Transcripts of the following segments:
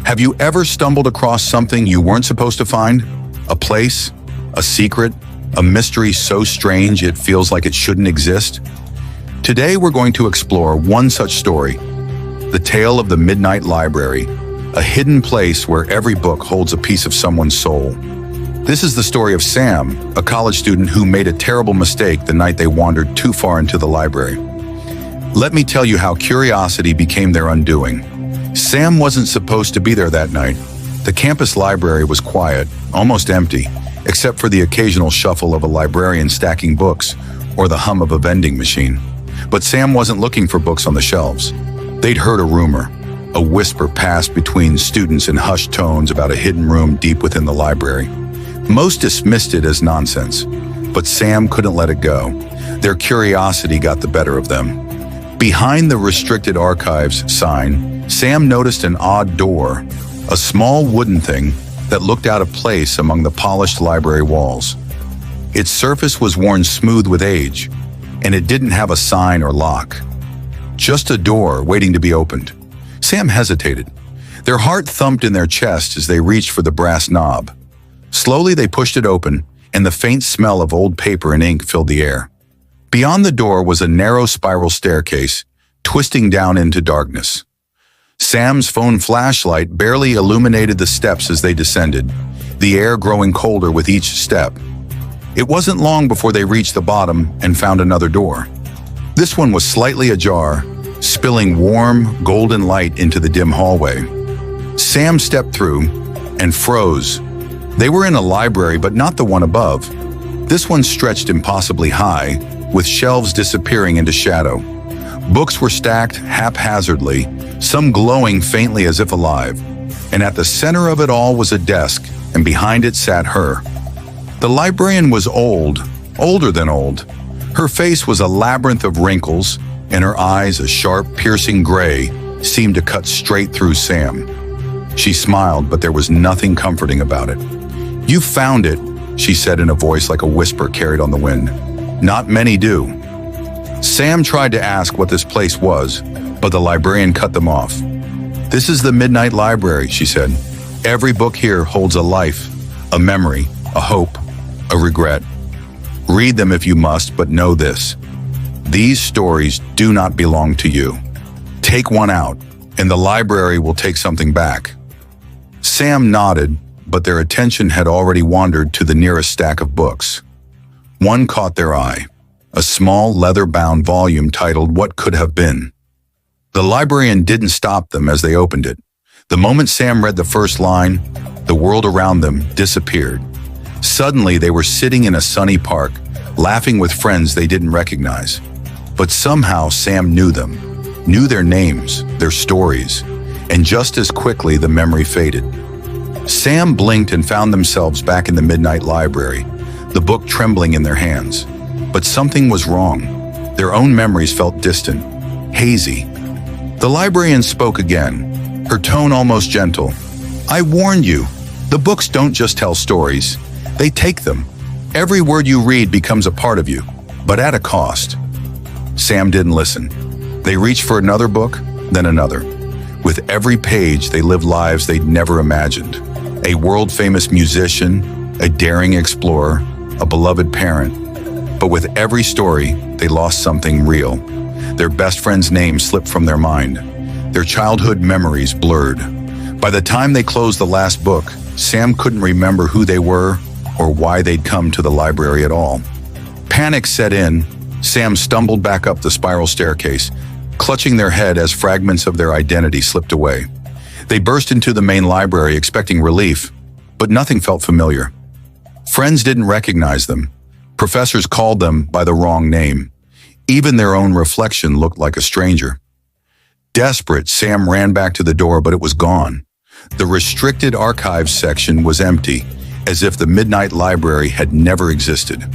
Have you ever stumbled across something you weren't supposed to find? A place? A secret? A mystery so strange it feels like it shouldn't exist? Today we're going to explore one such story, the tale of the Midnight Library, a hidden place where every book holds a piece of someone's soul. This is the story of Sam, a college student who made a terrible mistake the night they wandered too far into the library. Let me tell you how curiosity became their undoing. Sam wasn't supposed to be there that night. The campus library was quiet, almost empty, except for the occasional shuffle of a librarian stacking books or the hum of a vending machine. But Sam wasn't looking for books on the shelves. They'd heard a rumor. A whisper passed between students in hushed tones about a hidden room deep within the library. Most dismissed it as nonsense, but Sam couldn't let it go. Their curiosity got the better of them. Behind the restricted archives sign, Sam noticed an odd door, a small wooden thing that looked out of place among the polished library walls. Its surface was worn smooth with age, and it didn't have a sign or lock. Just a door waiting to be opened. Sam hesitated. Their heart thumped in their chest as they reached for the brass knob. Slowly they pushed it open, and the faint smell of old paper and ink filled the air. Beyond the door was a narrow spiral staircase, twisting down into darkness. Sam's phone flashlight barely illuminated the steps as they descended, the air growing colder with each step. It wasn't long before they reached the bottom and found another door. This one was slightly ajar, spilling warm, golden light into the dim hallway. Sam stepped through and froze. They were in a library, but not the one above. This one stretched impossibly high, with shelves disappearing into shadow. Books were stacked haphazardly, some glowing faintly as if alive. And at the center of it all was a desk, and behind it sat her. The librarian was old, older than old. Her face was a labyrinth of wrinkles, and her eyes, a sharp, piercing gray, seemed to cut straight through Sam. She smiled, but there was nothing comforting about it. "You found it," she said in a voice like a whisper carried on the wind. "Not many do." Sam tried to ask what this place was, but the librarian cut them off. "This is the Midnight Library," she said. "Every book here holds a life, a memory, a hope, a regret. Read them if you must, but know this. These stories do not belong to you. Take one out, and the library will take something back." Sam nodded, but their attention had already wandered to the nearest stack of books. One caught their eye, a small leather-bound volume titled "What Could Have Been." The librarian didn't stop them as they opened it. The moment Sam read the first line, the world around them disappeared. Suddenly, they were sitting in a sunny park, laughing with friends they didn't recognize. But somehow Sam knew them, knew their names, their stories, and just as quickly the memory faded. Sam blinked and found themselves back in the Midnight Library, the book trembling in their hands. But something was wrong. Their own memories felt distant, hazy. The librarian spoke again, her tone almost gentle. "I warned you. The books don't just tell stories. They take them. Every word you read becomes a part of you, but at a cost." Sam didn't listen. They reached for another book, then another. With every page, they lived lives they'd never imagined. A world-famous musician, a daring explorer, a beloved parent. But with every story, they lost something real. Their best friend's name slipped from their mind. Their childhood memories blurred. By the time they closed the last book, Sam couldn't remember who they were or why they'd come to the library at all. Panic set in. Sam stumbled back up the spiral staircase, clutching their head as fragments of their identity slipped away. They burst into the main library expecting relief, but nothing felt familiar. Friends didn't recognize them. Professors called them by the wrong name. Even their own reflection looked like a stranger. Desperate, Sam ran back to the door, but it was gone. The restricted archives section was empty, as if the Midnight Library had never existed.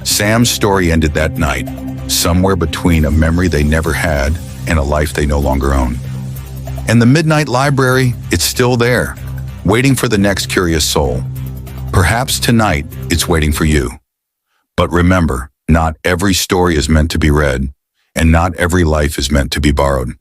Sam's story ended that night, somewhere between a memory they never had and a life they no longer own. And the Midnight Library, it's still there, waiting for the next curious soul. Perhaps tonight it's waiting for you. But remember, not every story is meant to be read, and not every life is meant to be borrowed.